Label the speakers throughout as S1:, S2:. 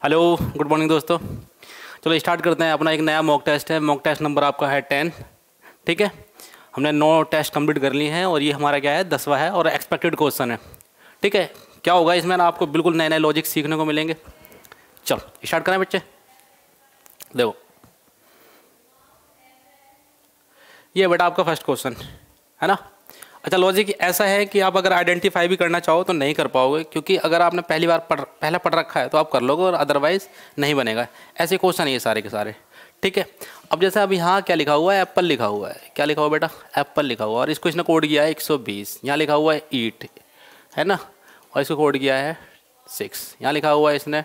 S1: Hello, good morning दोस्तों। चलो start करते हैं। अपना एक नया मॉक टेस्ट है। मॉक टेस्ट नंबर आपका है 10। ठीक है, हमने 9 टेस्ट कंप्लीट कर लिए हैं और ये हमारा क्या है 10वां है और एक्सपेक्टेड क्वेश्चन है। ठीक है, क्या होगा इसमें ना, आपको बिल्कुल नए नए लॉजिक सीखने को मिलेंगे। चलो स्टार्ट करें बच्चे। देखो ये बेटा आपका फर्स्ट क्वेश्चन है ना। अच्छा, लॉजिक ऐसा है कि आप अगर आइडेंटिफाई भी करना चाहो तो नहीं कर पाओगे, क्योंकि अगर आपने पहली बार पहला पढ़ रखा है तो आप कर लोगे और अदरवाइज नहीं बनेगा। ऐसे क्वेश्चन ये सारे के सारे। ठीक है, अब जैसे अब यहाँ क्या लिखा हुआ है, एप्पल लिखा हुआ है। क्या लिखा हुआ बेटा, एप्पल लिखा हुआ है और इसको इसने कोड किया है 120। यहाँ लिखा हुआ है ईट, है ना, और इसको कोड किया है 6। यहाँ लिखा हुआ है इसने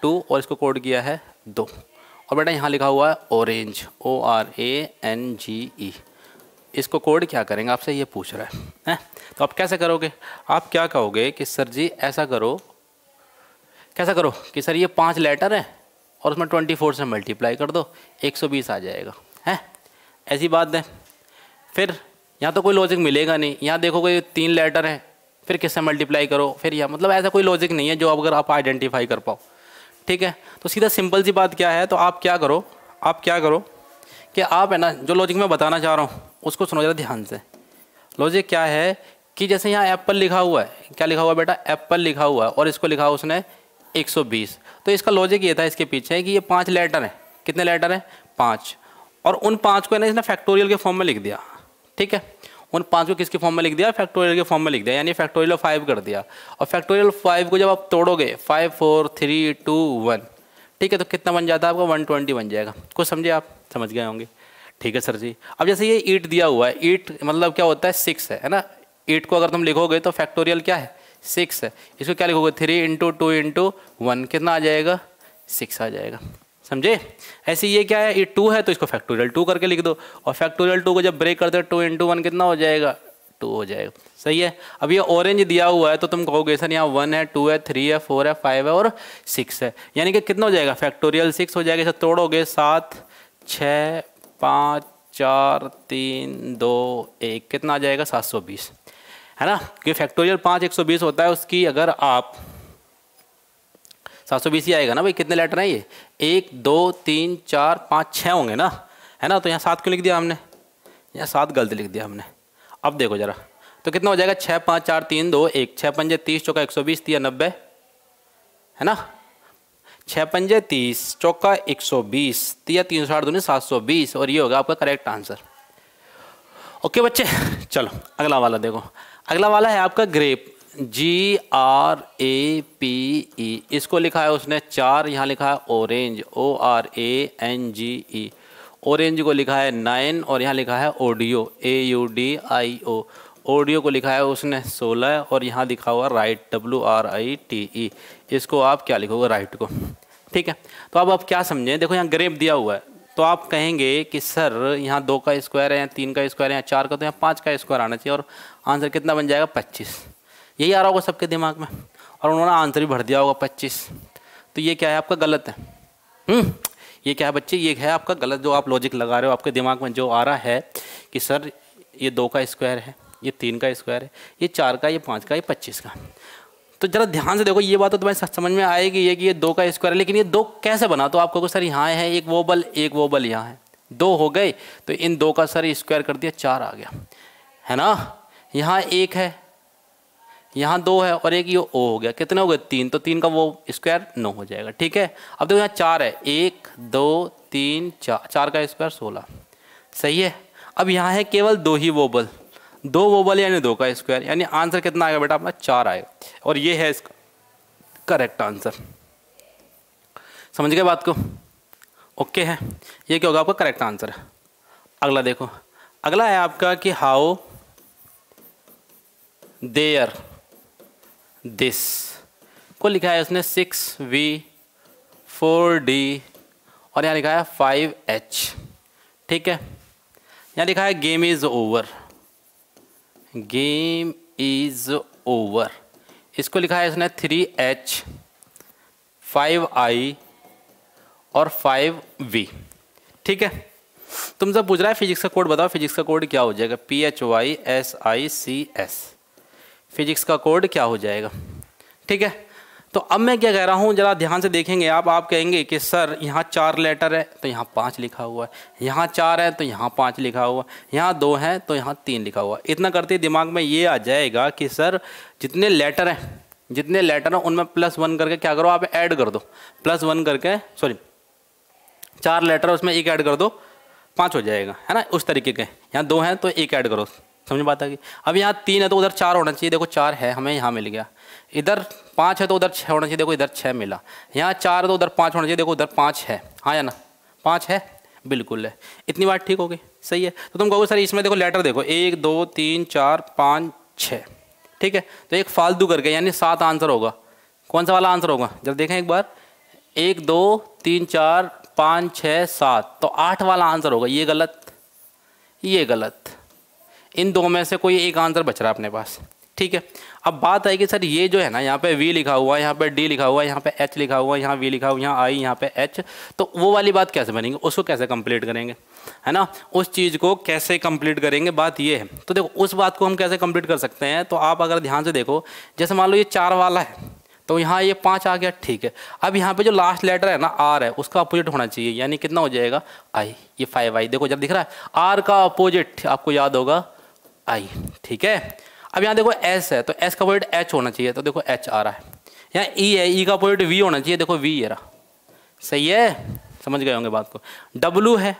S1: 2 और इसको कोड किया है 2। और बेटा यहाँ लिखा हुआ है ऑरेंज, ORANGE। इसको कोड क्या करेंगे, आपसे ये पूछ रहा है। तो आप कैसे करोगे, आप क्या कहोगे कि सर जी ऐसा करो, कैसा करो कि सर ये 5 लेटर है और उसमें 24 से मल्टीप्लाई कर दो, 120 आ जाएगा। है ऐसी बात है। फिर यहाँ तो कोई लॉजिक मिलेगा नहीं। यहाँ देखोगे ये 3 लेटर हैं, फिर किससे मल्टीप्लाई करो, फिर यहाँ मतलब ऐसा कोई लॉजिक नहीं है जो अगर आप आइडेंटिफाई कर पाओ। ठीक है, तो सीधा सिंपल सी बात क्या है, तो आप क्या करो, कि आप है ना जो लॉजिक मैं बताना चाह रहा हूँ उसको सुनो जरा ध्यान से। लॉजिक क्या है कि जैसे यहाँ एप्पल लिखा हुआ है, क्या लिखा हुआ है बेटा, एप्पल लिखा हुआ है और इसको लिखा हुआ उसने 120। तो इसका लॉजिक ये था इसके पीछे कि ये 5 लेटर हैं। कितने लेटर हैं, 5। और उन 5 को ना इसने फैक्टोरियल के फॉर्म में लिख दिया। ठीक है, उन 5 को किसके फॉर्म में लिख दिया, फैक्टोरियल के फॉर्म में लिख दिया, यानी फैक्टोरियल 5 कर दिया। और फैक्टोरियल 5 को जब आप तोड़ोगे 5 4 3 2 1, ठीक है, तो कितना बन जाता है आपका 120 बन जाएगा। कुछ समझे आप, समझ गए होंगे। ठीक है सर जी। अब जैसे ये ईट दिया हुआ है, ईट मतलब क्या होता है 6 है ना। ईट को अगर तुम लिखोगे तो फैक्टोरियल क्या है 6 है। इसको क्या लिखोगे 3 × 2 × 1, कितना आ जाएगा 6 आ जाएगा। समझे। ऐसे ये क्या है, ये 2 है तो इसको फैक्टोरियल 2 करके लिख दो, और फैक्टोरियल 2 को जब ब्रेक करते हो 2 × 1 कितना हो जाएगा 2 हो जाएगा। सही है। अब ये ऑरेंज दिया हुआ है तो तुम कहोगे सर यहाँ 1 है 2 है 3 है 4 है 5 है और 6 है, यानी कि कितना हो जाएगा फैक्टोरियल 6 हो जाएगा। इसे तोड़ोगे 7 6 5 4 3 2 1, कितना आ जाएगा 720, है ना। कि फैक्टोरियल 5 120 होता है, उसकी अगर आप 720 ही आएगा ना भाई। कितने लेटर हैं ये, 1 2 3 4 5 6 होंगे ना, है ना। तो यहाँ 7 क्यों लिख दिया हमने, यहाँ 7 गलत लिख दिया हमने। अब देखो जरा, तो कितना हो जाएगा 6 5 4 3 2 1, 6 पंजे 30 चौका 120 3 90, है ना। 6 पंजे 30 चौका 120 3 360 दूनी 720, और ये होगा आपका करेक्ट आंसर। ओके बच्चे, चलो अगला वाला देखो। अगला वाला है आपका ग्रेप, GRAPE। इसको लिखा है उसने 4, यहाँ लिखा है ऑरेंज, ORANGE। ऑरेंज को लिखा है 9 और यहाँ लिखा है ऑडियो, AUDIO। ऑडियो को लिखा है उसने 16 और यहाँ लिखा हुआ राइट, WRITE। इसको आप क्या लिखोगे, राइट को। ठीक है, तो अब आप क्या समझें, देखो यहाँ ग्रेप दिया हुआ है तो आप कहेंगे कि सर यहाँ 2 का स्क्वायर है, यहाँ 3 का स्क्वायर है, यहाँ 4 का, तो यहाँ 5 का स्क्वायर आना चाहिए और आंसर कितना बन जाएगा 25। यही आ रहा होगा सबके दिमाग में, और उन्होंने आंसर भी भर दिया होगा 25। तो ये क्या है आपका गलत है। ये क्या है बच्चे, ये है आपका गलत। जो आप लॉजिक लगा रहे हो, आपके दिमाग में जो आ रहा है कि सर ये 2 का स्क्वायर है, ये 3 का स्क्वायर है, ये 4 का, ये 5 का, ये 25 का। तो जरा ध्यान से देखो, ये बात तो तुम्हें समझ में आएगी ये कि ये 2 का स्क्वायर है, लेकिन ये 2 कैसे बना। तो आपको सर यहाँ है एक वोबल यहाँ है, 2 हो गए तो इन 2 का सर स्क्वायर कर दिया 4 आ गया, है ना। यहाँ 1 है, यहाँ 2 है और एक ये ओ हो गया, कितने हो गए 3, तो 3 का वो स्क्वायर 9 हो जाएगा। ठीक है, अब देखो यहाँ 4 है, 1 2 3 4, 4 का स्क्वायर 16। सही है। अब यहाँ है केवल 2 ही वोबल, 2 वोबल यानी 2 का स्क्वायर, यानी आंसर कितना आएगा बेटा अपना 4 आएगा, और ये है इसका करेक्ट आंसर। समझ गए बात को, ओके है। ये क्या होगा आपका करेक्ट आंसर है। अगला देखो, अगला है आपका कि हाउ देयर दिस को लिखा है उसने 6V 4D और यहाँ लिखा है 5H। ठीक है, यहाँ लिखा है game is over, game is over. इसको लिखा है इसने 3H 5I और 5V। ठीक है, तुमसे पूछ रहा है फिजिक्स का कोड बताओ, फिजिक्स का कोड क्या हो जाएगा, PHYSICS। फिजिक्स का कोड क्या हो जाएगा। ठीक है, तो अब मैं क्या कह रहा हूँ, जरा ध्यान से देखेंगे आप कहेंगे कि सर यहाँ 4 लेटर है तो यहाँ 5 लिखा हुआ है, यहाँ 4 है तो यहाँ 5 लिखा हुआ, यहाँ 2 है तो यहाँ 3 लिखा हुआ। इतना करते दिमाग में ये आ जाएगा कि सर जितने लेटर हैं उनमें +1 करके क्या करो, आप ऐड कर दो, +1 करके, सॉरी 4 लेटर उसमें 1 ऐड कर दो, 5 हो जाएगा, है ना। उस तरीके के यहाँ 2 हैं तो 1 ऐड करो, समझ बात आ गई। अब यहाँ 3 है तो उधर 4 होना चाहिए, देखो 4 है, हमें यहाँ मिल गया। इधर 5 है तो उधर 6 होना चाहिए, देखो इधर 6 मिला। यहाँ 4 है तो उधर 5 होना चाहिए, देखो उधर 5 है, हाँ या ना, 5 है, बिल्कुल है। इतनी बात ठीक हो गई, सही है। तो तुम कहोगे सर इसमें देखो लेटर देखो 1 2 3 4 5 6, ठीक है। तो एक फालतू करके यानी 7 आंसर होगा। कौन सा वाला आंसर होगा, जब देखें एक बार, 1 2 3 4 5 6 7, तो 8 वाला आंसर होगा। ये गलत, ये गलत, इन दो में से कोई एक आंसर बच रहा है अपने पास, ठीक है। अब बात आएगी सर ये जो है ना, यहाँ पे V लिखा हुआ है, यहाँ पे D लिखा हुआ है, यहाँ पे H लिखा हुआ है, यहाँ V लिखा हुआ है, यहाँ I, यहाँ पे H, तो वो वाली बात कैसे बनेगी, उसको कैसे कंप्लीट करेंगे, है ना, उस चीज़ को कैसे कंप्लीट करेंगे, बात ये है। तो देखो उस बात को हम कैसे कंप्लीट कर सकते हैं, तो आप अगर ध्यान से देखो, जैसे मान लो ये 4 वाला है तो यहाँ ये 5 आ गया, ठीक है। अब यहाँ पे जो लास्ट लेटर है ना R है, उसका अपोजिट होना चाहिए, यानी कितना हो जाएगा I, ये 5I, देखो जब दिख रहा है R का अपोजिट आपको याद होगा I, ठीक है। अब यहाँ देखो S है तो S का अपोजिट H होना चाहिए, तो देखो H आ रहा है। यहाँ E है, E का अपोजिट V होना चाहिए, देखो V ये रहा, सही है, समझ गए होंगे बात को। W है,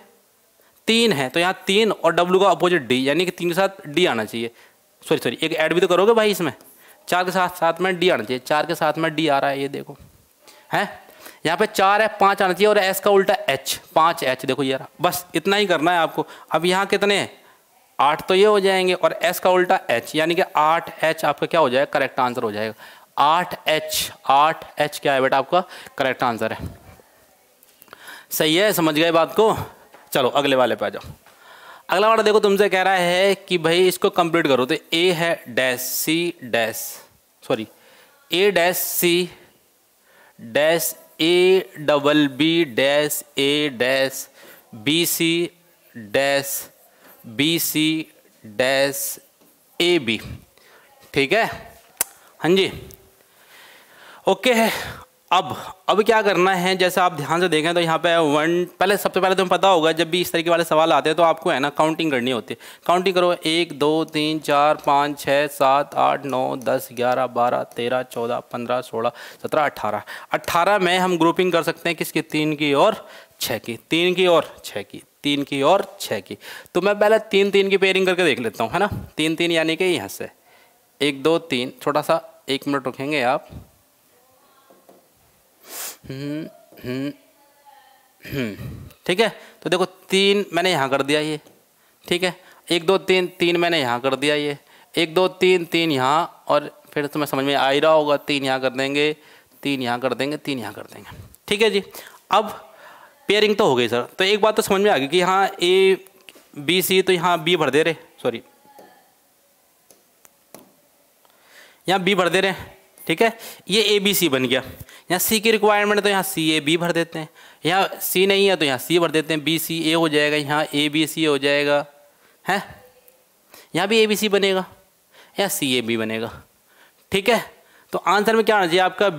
S1: 3 है तो यहाँ 3 और W का अपोजिट D, यानी कि 3 के साथ D आना चाहिए, सॉरी एक ऐड भी तो करोगे भाई इसमें, 4 के साथ में D आना चाहिए, 4 के साथ में D आ रहा है, ये देखो है। यहाँ पे 4 है, 5 आना चाहिए, और S का उल्टा H, 5H, देखो ये रहा, बस इतना ही करना है आपको। अब यहाँ कितने हैं, 8 तो ये हो जाएंगे, और S का उल्टा H, यानी कि 8H आपका क्या हो जाएगा, करेक्ट आंसर हो जाएगा। 8H क्या है बेटा आपका करेक्ट आंसर है, सही है, समझ गए बात को। चलो अगले वाले पे आ जाओ। अगला वाला देखो तुमसे कह रहा है कि भाई इसको कंप्लीट करो, तो A है dash C dash, sorry A dash C dash A double B dash A dash BC dash BC dash AB, ठीक है, हाँ जी, ओके है। अब क्या करना है, जैसे आप ध्यान से देखें तो यहाँ पे 1, पहले सबसे पहले तुम्हें पता होगा जब भी इस तरीके वाले सवाल आते हैं तो आपको है ना काउंटिंग करनी होती है। काउंटिंग करो, 1 2 3 4 5 6 7 8 9 10 11 12 13 14 15 16 17 18, 18 में हम ग्रुपिंग कर सकते हैं किसकी, 3 की और 6 की, 3 की और 6 की, 3 की और 6 की। तो मैं पहले 3 3 की पेयरिंग करके देख लेता हूँ, है ना, 3 3 यानी कि यहाँ से 1 2 3, छोटा सा 1 मिनट रुकेंगे आप, ठीक है। तो देखो 3 मैंने यहाँ कर दिया ये, ठीक है, 1 2 3 3 मैंने यहाँ कर दिया ये, 1 2 3 3 यहाँ, और फिर तुम्हें समझ में आ ही रहा होगा 3 यहाँ कर देंगे, 3 यहाँ कर देंगे, 3 यहाँ कर देंगे, ठीक है जी। अब पेयरिंग तो हो गई सर, तो एक बात तो समझ में आ गई कि यहाँ A B C, तो यहाँ B भर दे रहे, सॉरी यहाँ B भर दे रहे हैं, ठीक है, ये ABC बन गया। यहाँ C की रिक्वायरमेंट है तो यहाँ CAB भर देते हैं, यहाँ C नहीं है तो यहाँ C भर देते हैं, BCA हो जाएगा, यहाँ ABC हो जाएगा, है, यहाँ भी ABC बनेगा, यहाँ CAB बनेगा, ठीक है। तो आंसर में क्या आना चाहिए आपका,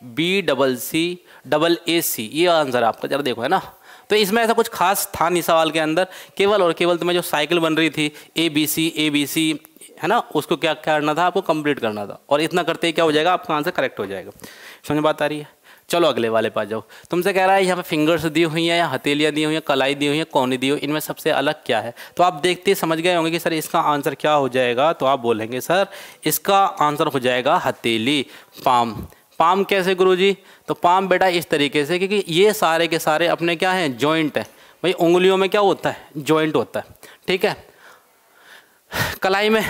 S1: BCC ये आंसर आपका, जरा देखो, है ना। तो इसमें ऐसा कुछ खास था नहीं सवाल के अंदर, केवल और केवल तुम्हें जो साइकिल बन रही थी ABC है ना, उसको क्या करना था, आपको कंप्लीट करना था, और इतना करते ही क्या हो जाएगा, आपका आंसर करेक्ट हो जाएगा। समझ बात आ रही है। चलो अगले वाले पे आ जाओ। तुमसे कह रहा है यहाँ पे फिंगर्स दी हुई हैं, या हथेलियाँ दी हुई हैं, कलाई दी हुई है, कौनी दी हुई, इनमें सबसे अलग क्या है। तो आप देखते समझ गए होंगे कि सर इसका आंसर क्या हो जाएगा, तो आप बोलेंगे सर इसका आंसर हो जाएगा हथेली, पाम। पाम कैसे गुरुजी, तो पाम बेटा इस तरीके से, क्योंकि ये सारे के सारे अपने क्या हैं, जॉइंट है भाई, उंगलियों में क्या होता है, जॉइंट होता है, ठीक है। कलाई में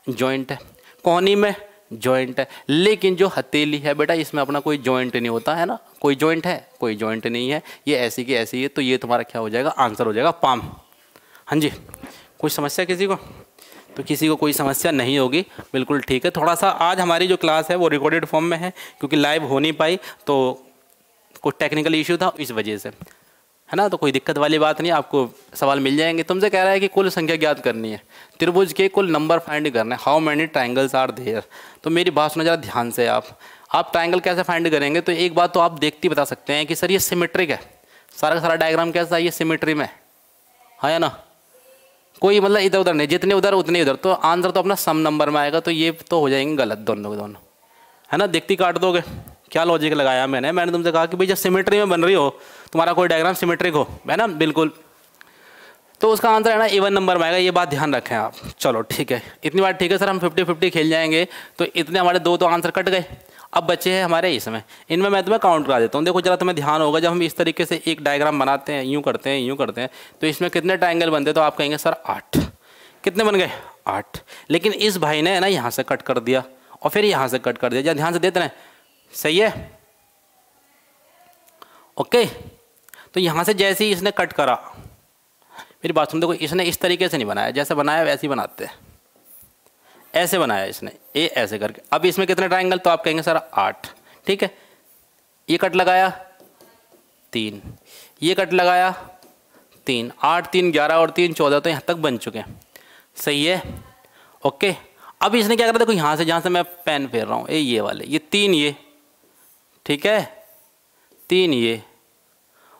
S1: जॉइंट है, कोहनी में जॉइंट है, लेकिन जो हथेली है बेटा इसमें अपना कोई जॉइंट नहीं होता है ना, कोई जॉइंट है, कोई जॉइंट नहीं है, ये ऐसी की ऐसी है, तो ये तुम्हारा क्या हो जाएगा, आंसर हो जाएगा पाम। हाँ जी, कुछ समस्या किसी को, तो किसी को कोई समस्या नहीं होगी, बिल्कुल ठीक है। थोड़ा सा आज हमारी जो क्लास है वो रिकॉर्डेड फॉर्म में है, क्योंकि लाइव हो नहीं पाई, तो कुछ टेक्निकल इशू था इस वजह से, है ना। तो कोई दिक्कत वाली बात नहीं, आपको सवाल मिल जाएंगे। तुमसे कह रहा है कि कुल संख्या ज्ञात करनी है, त्रिभुज के कुल नंबर फाइंड करना है, how many triangles are there. तो मेरी बात सुनो जरा ध्यान से, आप ट्रायंगल कैसे फाइंड करेंगे, तो एक बात तो आप देखते ही बता सकते हैं कि सर ये सिमेट्रिक है, सारा का सारा डायग्राम कैसा है, ये सिमेट्री में है ना, कोई मतलब इधर उधर नहीं, जितने उधर उतने इधर, तो आंसर तो अपना सम नंबर में आएगा, तो ये तो हो जाएंगे गलत दोनों के दोनों, है ना। देखती काट दोगे, क्या लॉजिक लगाया मैंने तुमसे कहा कि भाई जब सिमेट्री में बन रही हो, तुम्हारा कोई डायग्राम सिमेट्रिक हो, है ना, बिल्कुल, तो उसका आंसर है ना इवन नंबर में आएगा, ये बात ध्यान रखें आप। चलो ठीक है, इतनी बात ठीक है सर, हम 50-50 खेल जाएंगे, तो इतने हमारे दो तो आंसर कट गए। अब बचे हैं हमारे इसमें, इनमें मैं तुम्हें काउंट करा देता हूँ। देखो जरा तुम्हें ध्यान होगा, जब हम इस तरीके से एक डायग्राम बनाते हैं, यूँ करते हैं, यूँ करते हैं, तो इसमें कितने ट्रायंगल बनते हैं, तो आप कहेंगे सर 8। कितने बन गए? 8। लेकिन इस भाई ने ना यहाँ से कट कर दिया और फिर यहाँ से कट कर दिया, जरा ध्यान से देते हैं, सही है, ओके। तो यहाँ से जैसे ही इसने कट करा, मेरी बात सुन, देखो इसने इस तरीके से नहीं बनाया, जैसे बनाया वैसे ही बनाते हैं, ऐसे बनाया इसने, ये ऐसे करके। अब इसमें कितने ट्रायंगल, तो आप कहेंगे सर 8, ठीक है। ये कट लगाया 3, ये कट लगाया 3, 8 3 11 और 3 14, तो यहाँ तक बन चुके हैं, सही है, ओके। अब इसने क्या करा, देखो यहाँ से, जहाँ से मैं पेन फेर रहा हूँ, ये वाले, ये 3 ये, ठीक है, 3 ये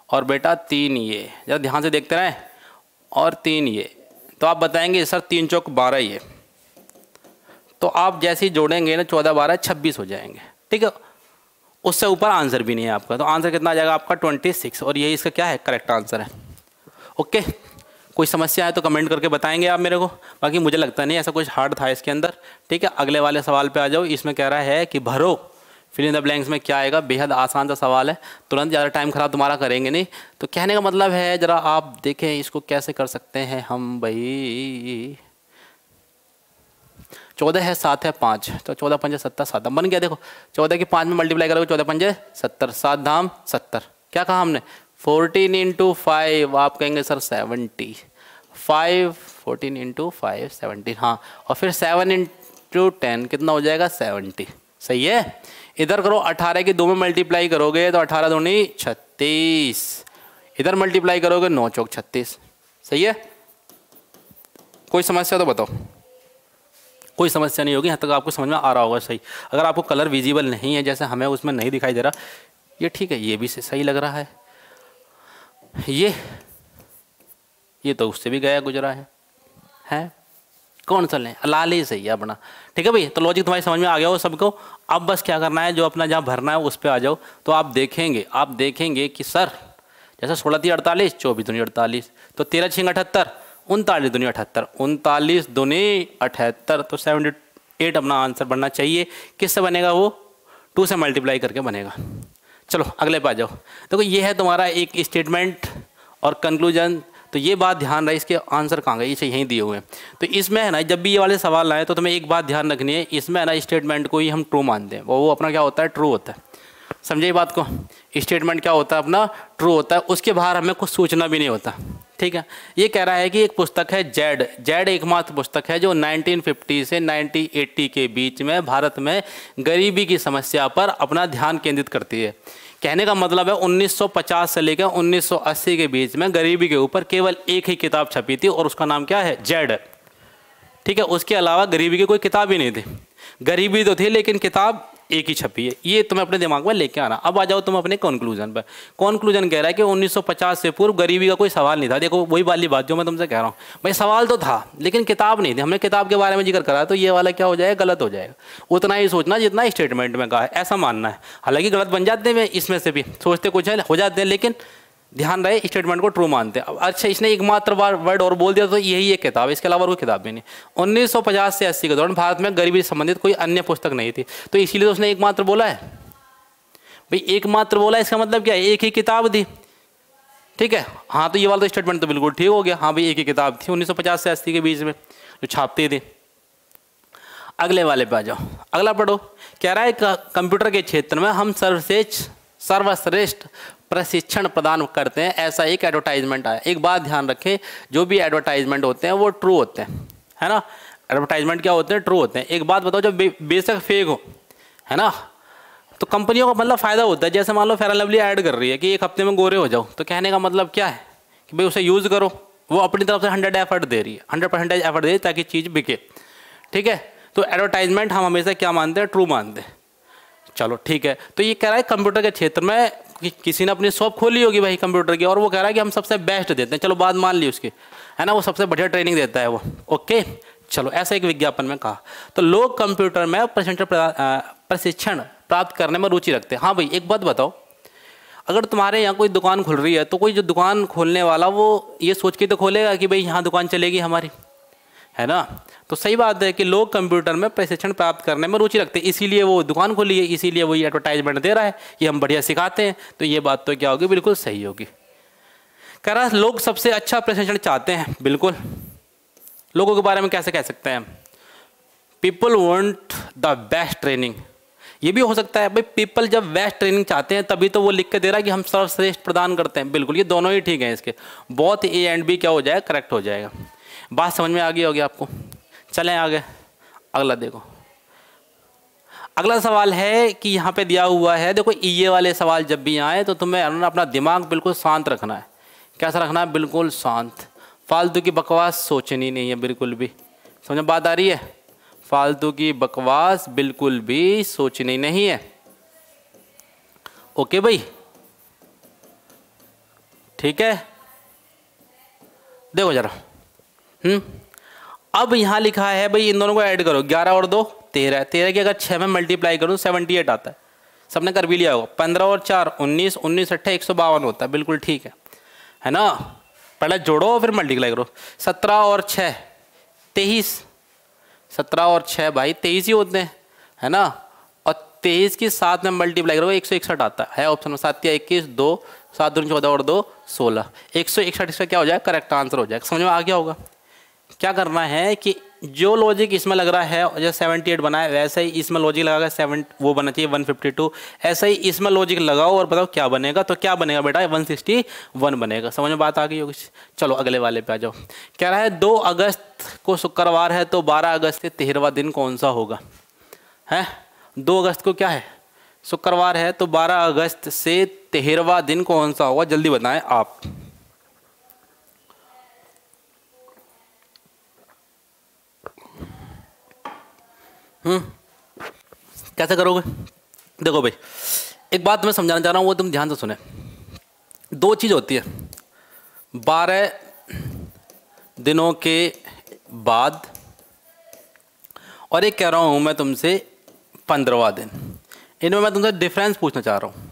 S1: और बेटा 3 ये, जरा ध्यान से देखते रहें, और 3 ये, तो आप बताएंगे सर 3 चौक 12 ये, तो आप जैसे ही जोड़ेंगे ना 14 12 26 हो जाएंगे, ठीक है। उससे ऊपर आंसर भी नहीं है आपका, तो आंसर कितना आ जाएगा आपका 26, और यही इसका क्या है, करेक्ट आंसर है, ओके। कोई समस्या है तो कमेंट करके बताएंगे आप मेरे को, बाकी मुझे लगता नहीं ऐसा कुछ हार्ड था इसके अंदर, ठीक है। अगले वाले सवाल पे आ जाओ। इसमें कह रहा है कि भरो फिल इन द ब्लैंक्स में क्या आएगा, बेहद आसान सा सवाल है, तुरंत ज़्यादा टाइम खराब तुम्हारा करेंगे नहीं। तो कहने का मतलब है, ज़रा आप देखें इसको कैसे कर सकते हैं हम भाई। 14 है, 7 है, 5, तो 14 5 70, 7 बन गया। देखो 14 की 5 में मल्टीप्लाई करोगे, 14 5 70, 7 धाम 70, क्या कहा हमने, 14 × 5, आप कहेंगे सर 70, 5 14 × 5 17, हाँ, और फिर 7 × 10 कितना हो जाएगा 70, सही है। इधर करो 18 की 2 में मल्टीप्लाई करोगे तो 18 दूनी 36, इधर मल्टीप्लाई करोगे 9 चौक 36, सही है। कोई समस्या तो बताओ, कोई समस्या नहीं होगी, यहाँ तक आपको समझ में आ रहा होगा, सही। अगर आपको कलर विजिबल नहीं है, जैसे हमें उसमें नहीं दिखाई दे रहा, ये ठीक है, ये भी सही लग रहा है, ये तो उससे भी गया गुजरा है कौन सा लें, लाल ही सही है अपना, ठीक है भाई। तो लॉजिक तुम्हारी समझ में आ गया हो सबको। अब बस क्या करना है, जो अपना जहाँ भरना है उस पर आ जाओ। तो आप देखेंगे कि सर जैसे 16 3 48, 24 दूनी 48, तो 13 6 78, 39 दूनी 78, 39 दूनी 78, तो 78 अपना आंसर बनना चाहिए। किससे बनेगा वो, 2 से मल्टीप्लाई करके बनेगा। चलो अगले पे आ जाओ। देखो ये है तुम्हारा एक स्टेटमेंट और कंक्लूजन। तो ये बात ध्यान रहे, इसके आंसर कहाँ गए, इसे यहीं दिए हुए हैं। तो इसमें है ना, जब भी ये वाले सवाल आए तो तुम्हें एक बात ध्यान रखनी है, इसमें है ना स्टेटमेंट को ही हम ट्रू मानते हैं, वो अपना क्या होता है, ट्रू होता है। समझे बात को, स्टेटमेंट क्या होता है अपना, ट्रू होता है, उसके बाहर हमें कुछ सूचना भी नहीं होता, ठीक है। ये कह रहा है कि एक पुस्तक है जेड एकमात्र पुस्तक है जो 1950 से 1980 के बीच में भारत में गरीबी की समस्या पर अपना ध्यान केंद्रित करती है। कहने का मतलब है 1950 से लेकर 1980 के बीच में गरीबी के ऊपर केवल एक ही किताब छपी थी और उसका नाम क्या है, जेड, ठीक है। उसके अलावा गरीबी की कोई किताब ही नहीं थी, गरीबी तो थी लेकिन किताब एक ही छपी है। ये तुम्हें अपने दिमाग में लेके आना। अब आ जाओ तुम अपने कंक्लूजन पर। कंक्लूजन कह रहा है कि 1950 से पूर्व गरीबी का कोई सवाल नहीं था। देखो वही वाली बात जो मैं तुमसे कह रहा हूँ भाई, सवाल तो था लेकिन किताब नहीं थी, हमने किताब के बारे में जिक्र करा, तो ये वाला क्या हो जाएगा, गलत हो जाएगा। उतना ही सोचना जितना स्टेटमेंट में कहा है, ऐसा मानना है। हालांकि गलत बन जाते हैं इसमें से भी, सोचते कुछ है हो जाते हैं, लेकिन ध्यान रहे स्टेटमेंट को ट्रू मानते हैं। अच्छा इसने एकमात्र वर्ड और बोल दिया तो यही एक किताब, इसके अलावा कोई किताब भी नहीं। 1950 से 80 के दौरान भारत में गरीबी से संबंधित कोई अन्य पुस्तक नहीं थी, तो इसीलिए तो उसने एकमात्र बोला है भाई, एकमात्र बोला, इसका मतलब क्या है, एक ही किताब थी, ठीक है। हाँ तो ये वाला तो स्टेटमेंट तो बिल्कुल ठीक हो गया, हाँ भाई एक ही किताब थी 1950 से 80 के बीच में जो छापती थी। अगले वाले पे आ जाओ, अगला पढ़ो। कह रहा है कंप्यूटर के क्षेत्र में हम सर्वश्रेष्ठ प्रशिक्षण प्रदान करते हैं, ऐसा एक एडवर्टाइजमेंट आया। एक बात ध्यान रखें, जो भी एडवर्टाइजमेंट होते हैं वो ट्रू होते हैं, है ना। एडवर्टाइजमेंट क्या होते हैं, ट्रू होते हैं। एक बात बताओ, जब बेशक फेक हो, है ना, तो कंपनियों का मतलब फ़ायदा होता है। जैसे मान लो फेयर एंड लवली ऐड कर रही है कि एक हफ्ते में गोरे हो जाओ, तो कहने का मतलब क्या है कि भाई उसे यूज़ करो, वो अपनी तरफ से 100 एफर्ट दे रही है, 100% एफर्ट दे रही है ताकि चीज़ बिके, ठीक है। तो एडवर्टाइजमेंट हम हमेशा क्या मानते हैं, ट्रू मानते हैं। चलो ठीक है, तो ये कह रहा है कंप्यूटर के क्षेत्र में किसी ने अपनी शॉप खोली होगी भाई कंप्यूटर की, और वो कह रहा है कि हम सबसे बेस्ट देते हैं, चलो बात मान ली उसकी, है ना, वो सबसे बढ़िया ट्रेनिंग देता है वो, ओके। चलो ऐसा एक विज्ञापन में कहा, तो लोग कंप्यूटर में प्रशिक्षण प्राप्त करने में रुचि रखते हैं। हाँ भाई एक बात बताओ, अगर तुम्हारे यहाँ कोई दुकान खुल रही है तो कोई जो दुकान खोलने वाला वो ये सोच के तो खोलेगा कि भाई यहाँ दुकान चलेगी हमारी, है ना। तो सही बात है कि लोग कंप्यूटर में प्रशिक्षण प्राप्त करने में रुचि रखते हैं, इसीलिए वो दुकान खोली है, इसीलिए वो ये एडवर्टाइजमेंट दे रहा है, ये हम बढ़िया सिखाते हैं। तो ये बात तो क्या होगी, बिल्कुल सही होगी। कह रहा लोग सबसे अच्छा प्रशिक्षण चाहते हैं, बिल्कुल। लोगों के बारे में कैसे कह सकते हैं, people want the best training. ये भी हो सकता है भाई, पीपल जब बेस्ट ट्रेनिंग चाहते हैं तभी तो वो लिख के दे रहा है कि हम सर्वश्रेष्ठ प्रदान करते हैं, बिल्कुल। ये दोनों ही ठीक हैं, इसके बोथ ए एंड बी क्या हो जाएगा, करेक्ट हो जाएगा। बात समझ में आ गई होगी आपको। चलें आगे, अगला देखो। अगला सवाल है कि यहाँ पे दिया हुआ है, देखो ये वाले सवाल जब भी आए तो तुम्हें अपना दिमाग बिल्कुल शांत रखना है। कैसा रखना है, बिल्कुल शांत। फालतू की बकवास सोचनी नहीं है बिल्कुल भी, समझ में बात आ रही है। फालतू की बकवास बिल्कुल भी सोचनी नहीं है, ओके भाई, ठीक है। देखो जरा, अब यहाँ लिखा है भाई इन दोनों को ऐड करो, 11 और 2 13, 13 की अगर 6 में मल्टीप्लाई करूँ 78 आता है, सबने कर भी लिया होगा। 15 और 4 19, 19 8 152 होता है, बिल्कुल ठीक है ना। पहले जोड़ो फिर मल्टीप्लाई करो। 17 और 6 23, 17 और 6 भाई 23 ही होते हैं, है ना। और 23 की 7 में मल्टीप्लाई करो 161 आता है ऑप्शन में। 7 या 21, 2 7 दूनी 14 और 2 16, 161 इसका क्या हो जाएगा, करेक्ट आंसर हो जाएगा। समझ में आ गया होगा। क्या करना है कि जो लॉजिक इसमें लग रहा है, जैसे 78 बना है वैसे ही इसमें लॉजिक लगा 7 वो बनना चाहिए 152, ऐसा ही इसमें लॉजिक लगाओ और बताओ क्या बनेगा। तो क्या बनेगा बेटा, 161 बनेगा। समझ में बात आ गई होगी। चलो अगले वाले पे आ जाओ। कह रहा है 2 अगस्त को शुक्रवार है तो 12 अगस्त से 13वां दिन कौन सा होगा, है। 2 अगस्त को क्या है, शुक्रवार है, तो 12 अगस्त से 13वां दिन कौन सा होगा, जल्दी बताएं आप। कैसे करोगे, देखो भाई एक बात मैं समझाना चाह रहा हूँ, वो तुम ध्यान से सुने। 2 चीज़ होती है, 12 दिनों के बाद, और एक कह रहा हूँ मैं तुमसे 15वां दिन। इनमें मैं तुमसे डिफरेंस पूछना चाह रहा हूँ।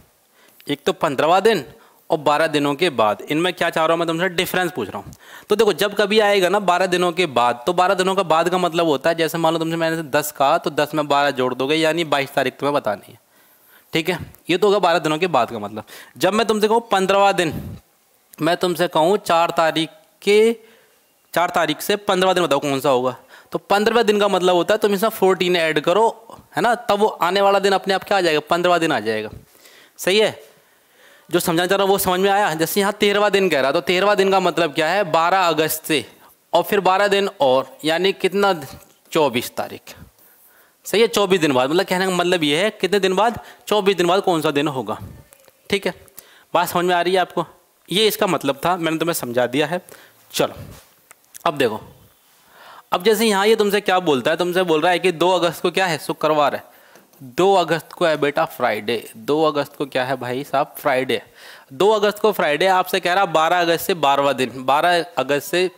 S1: एक तो 15वां दिन और 12 दिनों के बाद, इनमें क्या चाह रहा हूँ मैं तुमसे, डिफरेंस पूछ रहा हूँ। तो देखो जब कभी आएगा ना 12 दिनों के बाद, तो 12 दिनों का बाद का मतलब होता है, जैसे मान लो तुमसे मैंने 10 कहा तो 10 में 12 जोड़ दोगे, यानी 22 तारीख तुम्हें बतानी है, ठीक है। ये तो होगा 12 दिनों के बाद का मतलब। जब मैं तुमसे कहूँ 15वां दिन, मैं तुमसे कहूँ 4 तारीख से 15वां दिन बताओ कौन सा होगा, तो 15वें दिन का मतलब होता है तुम इसमें 14 ऐड करो, है ना, तब वो आने वाला दिन अपने आप क्या आ जाएगा, 15वां दिन आ जाएगा। सही है, जो समझाना चाह रहा हूँ वो समझ में आया। जैसे यहाँ 13वां दिन कह रहा, तो 13वां दिन का मतलब क्या है, 12 अगस्त से और फिर 12 दिन और, यानी कितना, 24 तारीख। सही है, 24 दिन बाद, मतलब कहने का मतलब ये है कितने दिन बाद, 24 दिन बाद कौन सा दिन होगा, ठीक है। बात समझ में आ रही है आपको, ये इसका मतलब था, मैंने तुम्हें समझा दिया है। चलो अब देखो, अब जैसे यहाँ ये तुमसे क्या बोलता है, तुमसे बोल रहा है कि 2 अगस्त को क्या है, शुक्रवार है। 2 अगस्त को है बेटा फ्राइडे। 2 अगस्त को क्या है भाई साहब, फ्राइडे। 2 अगस्त को फ्राइडे, आपसे कह रहा 12 अगस्त से 12वां दिन, 12 अगस्त से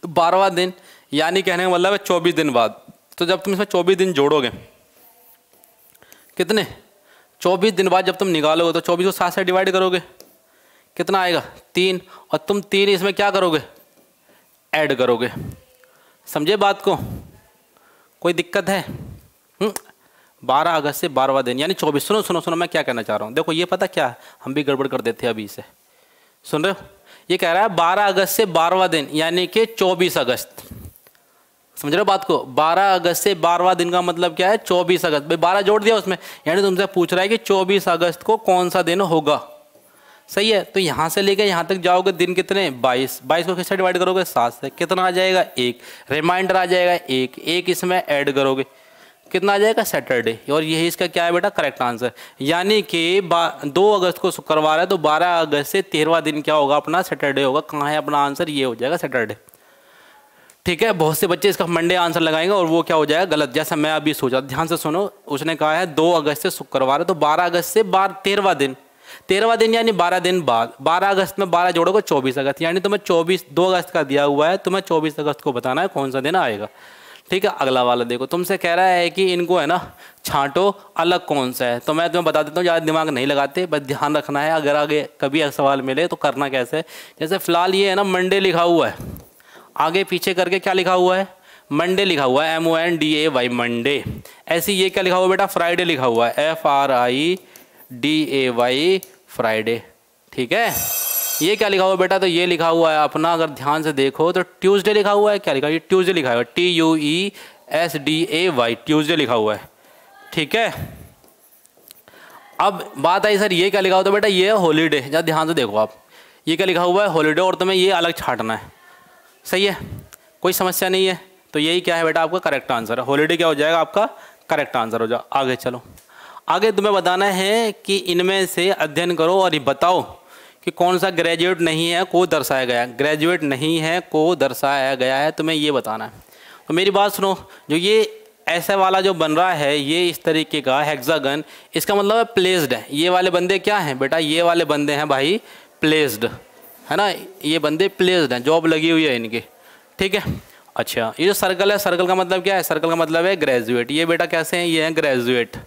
S1: 12वां दिन, यानी कहने का मतलब है 24 दिन बाद। तो जब तुम इसमें 24 दिन जोड़ोगे, कितने, 24 दिन बाद जब तुम निकालोगे तो 24 को 7 से डिवाइड करोगे, कितना आएगा, 3, और तुम 3 इसमें क्या करोगे, ऐड करोगे। समझे बात को, कोई दिक्कत है। 12 अगस्त से 12वां दिन यानी 24। सुनो सुनो सुनो, मैं क्या कहना चाह रहा हूँ, देखो ये पता क्या, हम भी गड़बड़ कर देते हैं अभी से, सुन रहे हो। ये कह रहा है 12 अगस्त से 12वां दिन यानी कि 24 अगस्त। समझ रहे हो बात को, 12 अगस्त से 12वां दिन का मतलब क्या है, 24 अगस्त। भाई 12 जोड़ दिया उसमें, यानी तुमसे पूछ रहा है कि 24 अगस्त को कौन सा दिन होगा। सही है, तो यहाँ से लेकर यहाँ तक जाओगे, दिन कितने, 22। 22 को किससे डिवाइड करोगे, 7 से, कितना आ जाएगा, 1, रिमाइंडर आ जाएगा 1 इसमें ऐड करोगे, कितना आ जाएगा, सैटरडे। और यही इसका क्या है बेटा, करेक्ट आंसर। यानी कि 2 अगस्त को शुक्रवार है तो 12 अगस्त से 13वां दिन क्या होगा अपना, सैटरडे होगा। कहाँ है अपना आंसर, ये हो जाएगा सैटरडे। ठीक है, बहुत से बच्चे इसका मंडे आंसर लगाएंगे और वो क्या हो जाएगा गलत, जैसा मैं अभी सोचा। ध्यान से सुनो, उसने कहा है 2 अगस्त से शुक्रवार है, तो 12 अगस्त से 13वां दिन, 13वां दिन यानी 12 दिन बाद। 12 अगस्त में 12 जोड़ोगे 24 अगस्त, यानी तुम्हें 2 अगस्त का दिया हुआ है, तुम्हें 24 अगस्त को बताना है कौन सा दिन आएगा। ठीक है, अगला वाला देखो, तुमसे कह रहा है कि इनको है ना छांटो अलग कौन सा है। तो मैं तुम्हें बता देता हूँ, ज़्यादा दिमाग नहीं लगाते, बस ध्यान रखना है, अगर आगे कभी सवाल मिले तो करना कैसे है। जैसे फिलहाल ये है ना मंडे लिखा हुआ है, आगे पीछे करके क्या लिखा हुआ है, मंडे लिखा हुआ है, MONDAY मंडे। ऐसे ये क्या लिखा हुआ है बेटा, फ्राइडे लिखा हुआ है, FRIDAY फ्राइडे। ठीक है, ये क्या लिखा हुआ है बेटा, तो ये लिखा हुआ है अपना, अगर ध्यान से देखो तो ट्यूसडे लिखा हुआ है। क्या लिखा है, ये ट्यूसडे लिखा है, TUESDAY ट्यूसडे लिखा हुआ है। ठीक है, अब बात आई सर ये क्या लिखा हुआ था बेटा, ये है हॉलीडे। जरा ध्यान से देखो आप, ये क्या लिखा हुआ है हॉलीडे, और तुम्हें ये अलग छांटना है। सही है, कोई समस्या नहीं है। तो यही क्या है बेटा, आपका करेक्ट आंसर है, हॉलीडे क्या हो जाएगा आपका करेक्ट आंसर हो जाएगा। आगे चलो, आगे तुम्हें बताना है कि इनमें से अध्ययन करो और ये बताओ कि कौन सा ग्रेजुएट नहीं है को दर्शाया गया है। ग्रेजुएट नहीं है को दर्शाया गया है, तुम्हें ये बताना है। तो मेरी बात सुनो, जो ये ऐसा वाला जो बन रहा है, ये इस तरीके का हेक्सागन, इसका मतलब है प्लेस्ड है। ये वाले बंदे क्या हैं बेटा, ये वाले बंदे हैं भाई प्लेस्ड, है ना, ये बंदे प्लेस्ड हैं, जॉब लगी हुई है इनकी। ठीक है, अच्छा ये जो सर्कल है, सर्कल का मतलब क्या है, सर्कल का मतलब है ग्रेजुएट। ये बेटा कैसे हैं, ये हैं ग्रेजुएट।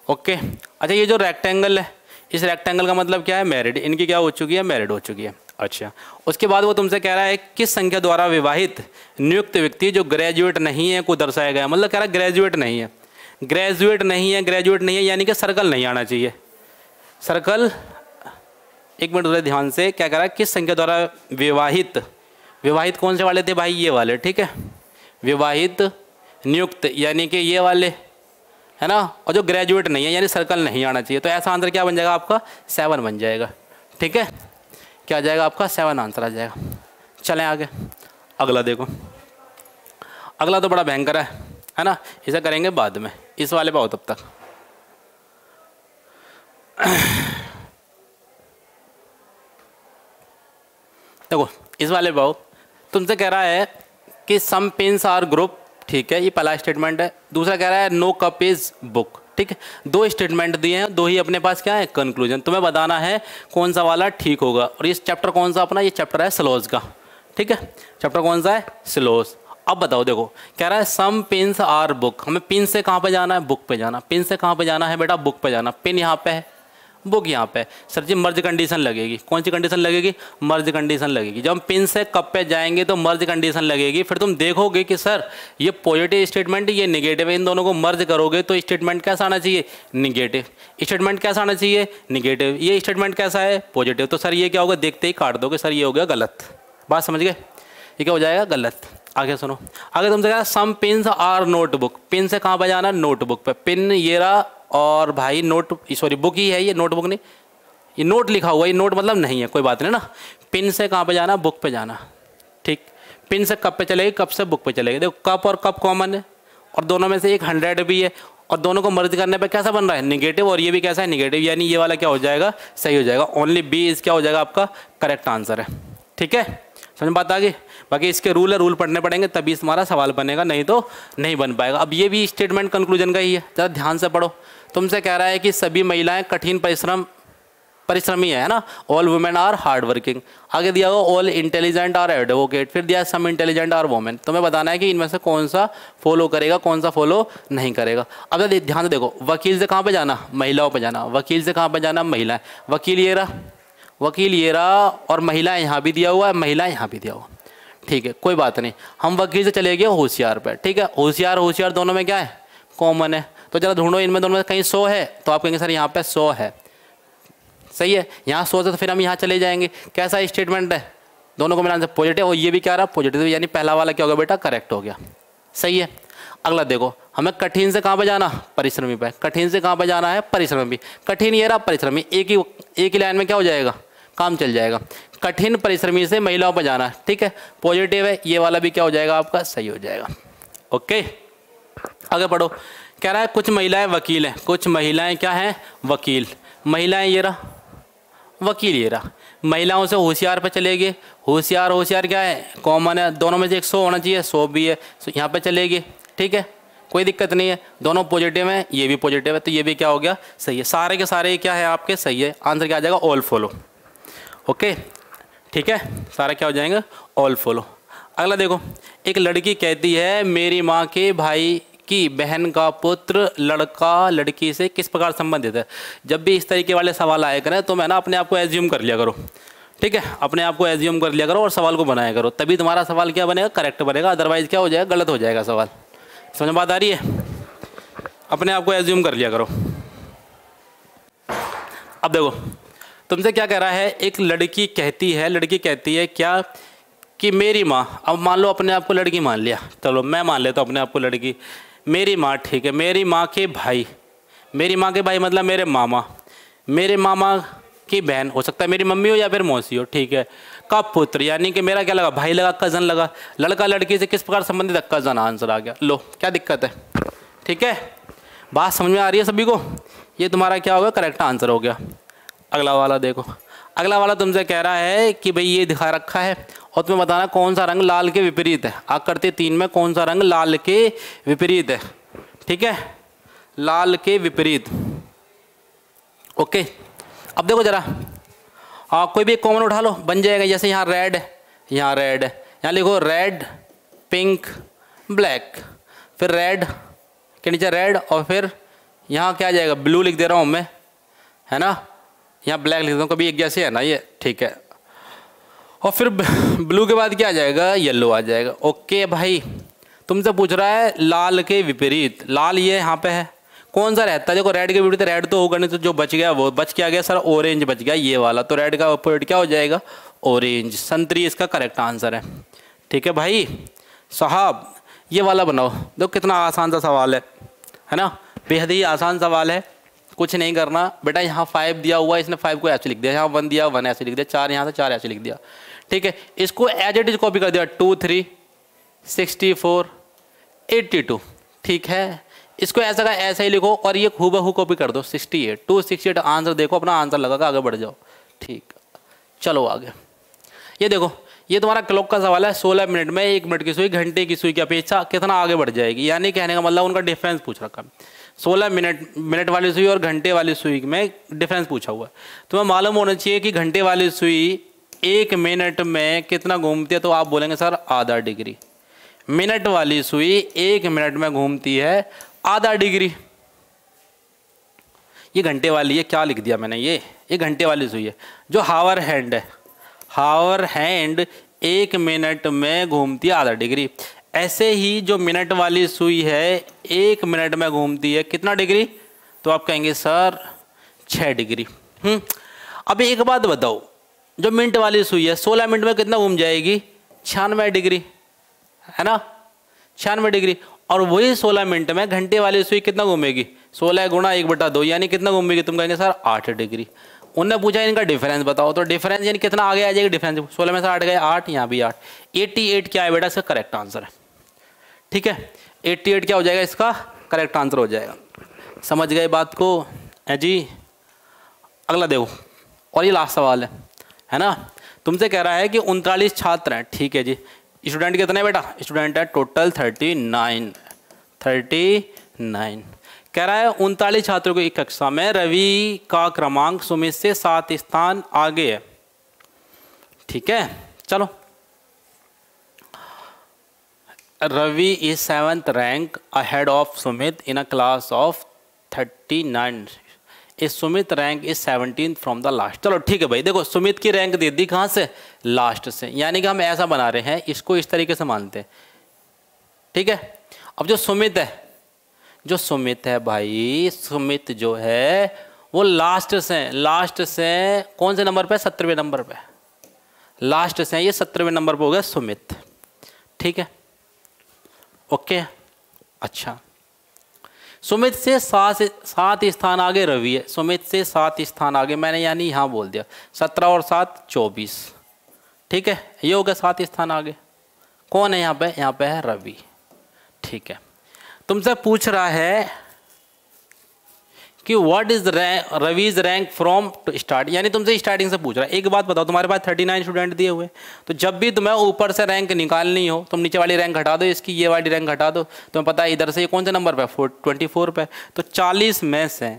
S1: ओके, अच्छा ये जो रेक्टेंगल है, इस रेक्टेंगल का मतलब क्या है, मैरिड। इनकी क्या हो चुकी है, मैरिड हो चुकी है। अच्छा, उसके बाद वो तुमसे कह रहा है किस संख्या द्वारा विवाहित नियुक्त व्यक्ति जो ग्रेजुएट नहीं है को दर्शाया गया। मतलब कह रहा है ग्रेजुएट नहीं है, ग्रेजुएट नहीं है, ग्रेजुएट नहीं है, यानी कि सर्कल नहीं आना चाहिए। सर्कल, एक मिनट थोड़ा ध्यान से, क्या कह रहा है किस संख्या द्वारा विवाहित, विवाहित कौन से वाले थे भाई, ये वाले। ठीक है, विवाहित नियुक्त यानी कि ये वाले, है ना, और जो ग्रेजुएट नहीं है यानी सर्कल नहीं आना चाहिए। तो ऐसा आंसर क्या बन जाएगा आपका, 7 बन जाएगा। ठीक है, क्या आ जाएगा आपका 7 आंसर आ जाएगा। चलें आगे, अगला देखो, अगला तो बड़ा भयंकर है ना, इसे करेंगे बाद में, इस वाले पे आओ तब तक। देखो इस वाले पे आओ, तुमसे कह रहा है कि सम पेन्स आर ग्रुप। ठीक है, ये पहला स्टेटमेंट है। दूसरा कह रहा है नो कप इज बुक। ठीक है, 2 स्टेटमेंट दिए हैं, 2 ही अपने पास क्या है कंक्लूजन। तुम्हें बताना है कौन सा वाला ठीक होगा। और ये चैप्टर कौन सा अपना, ये चैप्टर है स्लोज का। ठीक है, चैप्टर कौन सा है, स्लोज। अब बताओ, देखो कह रहा है सम पिन्स आर बुक, हमें पिन से कहाँ पे जाना है, बुक पे जाना। पिन से कहाँ पे जाना है बेटा, बुक पे जाना। पिन यहाँ पे है, बुक यहाँ पे। सर जी मर्ज कंडीशन लगेगी, कौन सी कंडीशन लगेगी, मर्ज कंडीशन लगेगी। जब हम पिन से कब पे जाएंगे तो मर्ज कंडीशन लगेगी। फिर तुम देखोगे कि सर ये पॉजिटिव स्टेटमेंट, ये निगेटिव है, इन दोनों को मर्ज करोगे तो स्टेटमेंट कैसा आना चाहिए, निगेटिव। स्टेटमेंट कैसा आना चाहिए, निगेटिव। ये स्टेटमेंट कैसा है, पॉजिटिव। तो सर ये क्या होगा, देखते ही काट दोगे, सर ये हो गया गलत। बात समझ गए, ये क्या हो जाएगा, गलत। आगे सुनो, आगे तुमसे कहा सम पिन्स आर नोटबुक। पिन से कहाँ पे जाना, नोटबुक पे। पिन ये रहा, और भाई नोट, सॉरी बुक ही है ये, नोटबुक नहीं, ये नोट लिखा हुआ है, ये नोट मतलब नहीं है, कोई बात नहीं ना। पिन से कहाँ पे जाना, बुक पे जाना। ठीक, पिन से कब पे चलेगी, कब से बुक पे चलेगी। देखो कप और कप कॉमन है, और दोनों में से एक 100 भी है, और दोनों को मर्ज करने पे कैसा बन रहा है, निगेटिव। और ये भी कैसा है, निगेटिव, यानी ये वाला क्या हो जाएगा, सही हो जाएगा। ओनली बी इज क्या हो जाएगा आपका करेक्ट आंसर है। ठीक है, समझ बात आ गई। बाकी इसके रूल है, रूल पढ़ने पड़ेंगे तभी तुम्हारा सवाल बनेगा, नहीं तो नहीं बन पाएगा। अब ये भी स्टेटमेंट कंक्लूजन का ही है, ज़रा ध्यान से पढ़ो। तुमसे कह रहा है कि सभी महिलाएं कठिन परिश्रमी है ना, all women are hard working. आगे दिया हुआ ऑल इंटेलिजेंट आर एडवोकेट, फिर दिया सम इंटेलिजेंट आर वुमेन। तुम्हें बताना है कि इनमें से कौन सा फॉलो करेगा, कौन सा फॉलो नहीं करेगा। अब ध्यान से देखो, वकील से कहाँ पे जाना, महिलाओं पे जाना। वकील से कहाँ पे जाना, महिलाएं। वकील ये रहा, वकील ये रहा, और महिलाएं यहाँ भी दिया हुआ है, महिलाएं यहाँ भी दिया हुआ। ठीक है, कोई बात नहीं, हम वकील से चले गए होशियार पे। ठीक है, होशियार होशियार दोनों में क्या है, कॉमन है। तो जरा ढूंढो इनमें दोनों में कहीं 100 है, तो आप कहेंगे सर यहाँ पे 100 है। सही है, यहाँ 100 है तो फिर हम यहाँ चले जाएंगे। कैसा स्टेटमेंट है, दोनों को मिलाने से पॉजिटिव, और ये भी क्या रहा पॉजिटिव, यानी पहला वाला क्या होगा बेटा, करेक्ट हो गया। सही है, अगला देखो, हमें कठिन से कहाँ पे जाना, परिश्रमी पे। कठिन से कहाँ पे जाना है, परिश्रमी। कठिन ये रहा, परिश्रमी, एक ही लाइन में क्या हो जाएगा, काम चल जाएगा। कठिन परिश्रमी से महिलाओं पर जाना। ठीक है, पॉजिटिव है, ये वाला भी क्या हो जाएगा आपका, सही हो जाएगा। ओके, आगे पढ़ो। कह रहा है कुछ महिलाएं वकील हैं, कुछ महिलाएं क्या हैं, वकील। महिलाएं ये रहा, वकील ये रहा। महिलाओं से होशियार पे चलेगी, होशियार होशियार क्या है, कॉमन है, दोनों में से एक 100 होना चाहिए, 100 भी है, तो यहाँ पे चलेगी। ठीक है, कोई दिक्कत नहीं है, दोनों पॉजिटिव हैं, ये भी पॉजिटिव है, तो ये भी क्या हो गया, सही है। सारे के सारे क्या है आपके सही है, आंसर क्या आ जाएगा, ऑल फॉलो। ओके ठीक है, सारा क्या हो जाएगा, ऑल फॉलो। अगला देखो, एक लड़की कहती है मेरी माँ के भाई की बहन का पुत्र लड़का लड़की से किस प्रकार संबंधित है। जब भी इस तरीके वाले सवाल आया करें तो मैं ना अपने आप को एज्यूम कर लिया करो। ठीक है, अपने आप को एज्यूम कर लिया करो और सवाल को बनाया करो, तभी तुम्हारा सवाल क्या बनेगा, करेक्ट बनेगा, अदरवाइज क्या हो जाएगा, गलत हो जाएगा सवाल। समझ बात आ रही है, अपने आप को एज्यूम कर लिया करो। अब देखो तुमसे क्या कह रहा है, एक लड़की कहती है क्या कि मेरी माँ, अब मान लो अपने आप को लड़की मान लिया, चलो मैं मान लेता हूँ अपने आप को लड़की, मेरी माँ, ठीक है, मेरी माँ के भाई, मेरी माँ के भाई मतलब मेरे मामा, मेरे मामा की बहन, हो सकता है मेरी मम्मी हो या फिर मौसी हो, ठीक है, का पुत्र, यानी कि मेरा क्या लगा, भाई लगा, कज़न लगा, लड़का लड़की से किस प्रकार संबंधित है, कज़न, आंसर आ गया। लो क्या दिक्कत है, ठीक है, बात समझ में आ रही है सभी को, ये तुम्हारा क्या होगा, करेक्ट आंसर हो गया। अगला वाला देखो, अगला वाला तुमसे कह रहा है कि भाई ये दिखा रखा है और तुम्हें बताना कौन सा रंग लाल के विपरीत है। आकृति 3 में कौन सा रंग लाल के विपरीत है, ठीक है, लाल के विपरीत। ओके, अब देखो जरा, कोई भी कॉमन उठा लो, बन जाएगा। जैसे यहाँ रेड है, यहाँ रेड है, यहाँ लिखो रेड, पिंक, ब्लैक, फिर रेड के नीचे रेड, और फिर यहाँ क्या आ जाएगा, ब्लू लिख दे रहा हूँ मैं, है ना, यहाँ ब्लैक लिख देता हूँ, कभी एक जैसे है ना ये, ठीक है, और फिर ब्लू के बाद क्या आ जाएगा, येलो आ जाएगा। ओके भाई, तुमसे पूछ रहा है लाल के विपरीत, लाल ये यहाँ पे है, कौन सा रहता है, देखो रेड के विपरीत रेड तो होगा नहीं, तो जो बच गया वो बच क्या गया सर, ऑरेंज बच गया ये वाला, तो रेड का विपरीत क्या हो जाएगा, ऑरेंज, संतरी इसका करेक्ट आंसर है। ठीक है भाई साहब, ये वाला बनाओ, देखो कितना आसान सा सवाल है ना, बेहद ही आसान सवाल है, कुछ नहीं करना बेटा। यहाँ 5 दिया हुआ है, इसने 5 को ऐसे लिख दिया, यहाँ 1 दिया 1 ऐसे लिख दिया, 4 यहाँ से 4 ऐसे लिख दिया, ठीक है, इसको एज इट इज कॉपी कर दिया, 2 3 64 82, ठीक है, इसको ऐसा का ऐसा ही लिखो और ये हूबहू कॉपी कर दो, 68 268 आंसर देखो, अपना आंसर लगा आगे बढ़ जाओ। ठीक, चलो आगे, ये देखो, ये तुम्हारा क्लॉक का सवाल है, 16 मिनट में 1 मिनट की सुई घंटे की सुई की अपेक्षा कितना आगे बढ़ जाएगी, यानी कहने का मतलब उनका डिफरेंस पूछ रखा, 16 मिनट वाली सुई और घंटे वाली सुई में डिफरेंस पूछा हुआ है। तुम्हें मालूम होना चाहिए कि घंटे वाली सुई 1 मिनट में कितना घूमती है, तो आप बोलेंगे सर आधा डिग्री। मिनट वाली सुई 1 मिनट में घूमती है आधा डिग्री। ये घंटे वाली है, क्या लिख दिया मैंने, ये घंटे वाली सुई है। जो हावर हैंड है, हावर हैंड 1 मिनट में घूमती है आधा डिग्री। ऐसे ही जो मिनट वाली सुई है 1 मिनट में घूमती है कितना डिग्री, तो आप कहेंगे सर 6 डिग्री। अब एक बात बताओ, जो मिनट वाली सुई है 16 मिनट में कितना घूम जाएगी, 96 डिग्री, है ना, 96 डिग्री। और वही 16 मिनट में घंटे वाली सुई कितना घूमेगी, 16 गुणा 1/2 यानी कितना घूमेगी, तुम कहेंगे सर 8 डिग्री। उनने पूछा इनका डिफरेंस बताओ, तो डिफरेंस यानी कितना आगे आ जाएगी, डिफरेंस 16 में से 8 गए 8, यहाँ भी 8, 88 क्या है बेटा, इसका करेक्ट आंसर है। ठीक है, 88 क्या हो जाएगा, इसका करेक्ट आंसर हो जाएगा। समझ गए बात को जी। अगला देखो, और ये लास्ट सवाल है ना, तुमसे कह रहा है कि 39 छात्र हैं, ठीक है जी, स्टूडेंट कितने बेटा, स्टूडेंट है टोटल 39। कह रहा है 39 छात्रों की कक्षा में रवि का क्रमांक सुमित से 7 स्थान आगे है। ठीक है, चलो, Ravi is 7th rank ahead of Sumit in a class of 39। इस Sumit rank is 17th from the last. चलो ठीक है भाई, देखो सुमित की रैंक दे दी कहाँ से, लास्ट से, यानी कि हम ऐसा बना रहे हैं, इसको इस तरीके से मानते हैं। ठीक है, अब जो सुमित है भाई, सुमित जो है वो लास्ट से कौन से नंबर पे, 17वें नंबर पे, लास्ट से ये 17वें नंबर पे हो गया सुमित। ठीक है, ओके, अच्छा, सुमित से 7 स्थान आगे रवि है, सुमित से 7 स्थान आगे, मैंने यानी यहाँ बोल दिया 17 और 7 24। ठीक है, ये हो गया 7 स्थान आगे। कौन है यहाँ पे, यहाँ पे है रवि। ठीक है, तुमसे पूछ रहा है कि what is Ravi's rank from to start, यानी तुमसे स्टार्टिंग से पूछ रहा है। एक बात बताओ, तुम्हारे पास 39 स्टूडेंट दिए हुए, तो जब भी तुम्हें ऊपर से रैंक निकालनी हो, तुम नीचे वाली रैंक हटा दो, इसकी ये वाली रैंक हटा दो, तुम्हें पता है इधर से ये कौन से नंबर पे 24 पे, तो 40 में से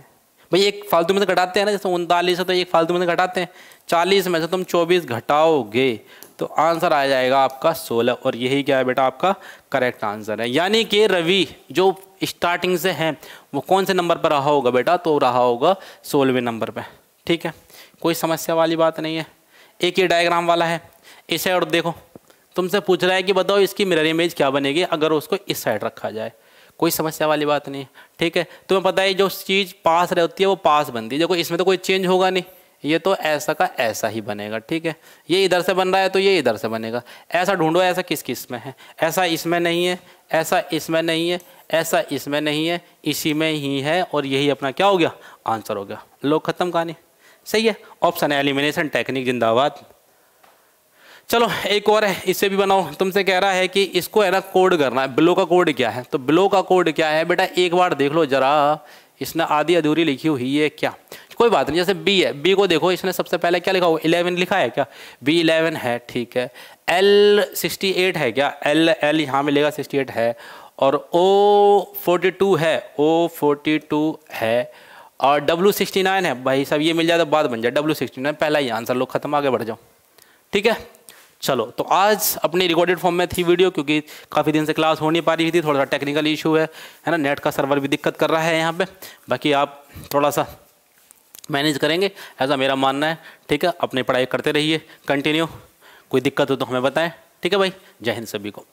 S1: भाई एक फालतू में से घटाते हैं ना, जैसे 39 है तो एक फालतू में से घटाते हैं, 40 में से तुम 24 घटाओगे तो आंसर आ जाएगा आपका 16, और यही क्या है बेटा आपका करेक्ट आंसर है। यानी कि रवि जो स्टार्टिंग से है वो कौन से नंबर पर रहा होगा बेटा, तो रहा होगा 16वें नंबर पे। ठीक है, कोई समस्या वाली बात नहीं है। एक ये डायग्राम वाला है, इसे और देखो, तुमसे पूछ रहा है कि बताओ इसकी मिरर इमेज क्या बनेगी अगर उसको इस साइड रखा जाए। कोई समस्या वाली बात नहीं है। ठीक है, तुम्हें पता है जो चीज़ पास रहती है वो पास बनती है, देखो इसमें तो कोई चेंज होगा नहीं, ये तो ऐसा का ऐसा ही बनेगा। ठीक है, ये इधर से बन रहा है तो ये इधर से बनेगा। ऐसा ढूंढो ऐसा किस किस में है, ऐसा इसमें नहीं है, ऐसा इसमें नहीं है, ऐसा इसमें नहीं है, इसी में ही है, और यही अपना क्या हो गया आंसर हो गया। लो खत्म कहानी। सही है, ऑप्शन है एलिमिनेशन टेक्निक जिंदाबाद। चलो एक और है, इससे भी बनाओ। तुमसे कह रहा है कि इसको है ना कोड करना है, बिलो का कोड क्या है, तो बिलो का कोड क्या है बेटा एक बार देख लो जरा, इसने आधी अधूरी लिखी हुई है क्या, कोई बात नहीं। जैसे बी है, बी को देखो, इसने सबसे पहले क्या लिखा हुआ 11 लिखा है क्या, B11 है। ठीक है, L68 है क्या, L यहाँ मिलेगा 68 है, और O42 है, O42 है, और W69 है। भाई सब ये मिल जाए तो बात बन जाए, W69 पहला ही आंसर। लो खत्म, आगे बढ़ जाओ। ठीक है, चलो तो आज अपनी रिकॉर्डेड फॉर्म में थी वीडियो, क्योंकि काफ़ी दिन से क्लास हो नहीं पा रही थी, थोड़ा सा टेक्निकल इशू है ना, नेट का सर्वर भी दिक्कत कर रहा है यहाँ पे। बाकी आप थोड़ा सा मैनेज करेंगे ऐसा मेरा मानना है। ठीक है, अपनी पढ़ाई करते रहिए कंटिन्यू, कोई दिक्कत हो तो हमें बताएं। ठीक है भाई, जय हिंद सभी को।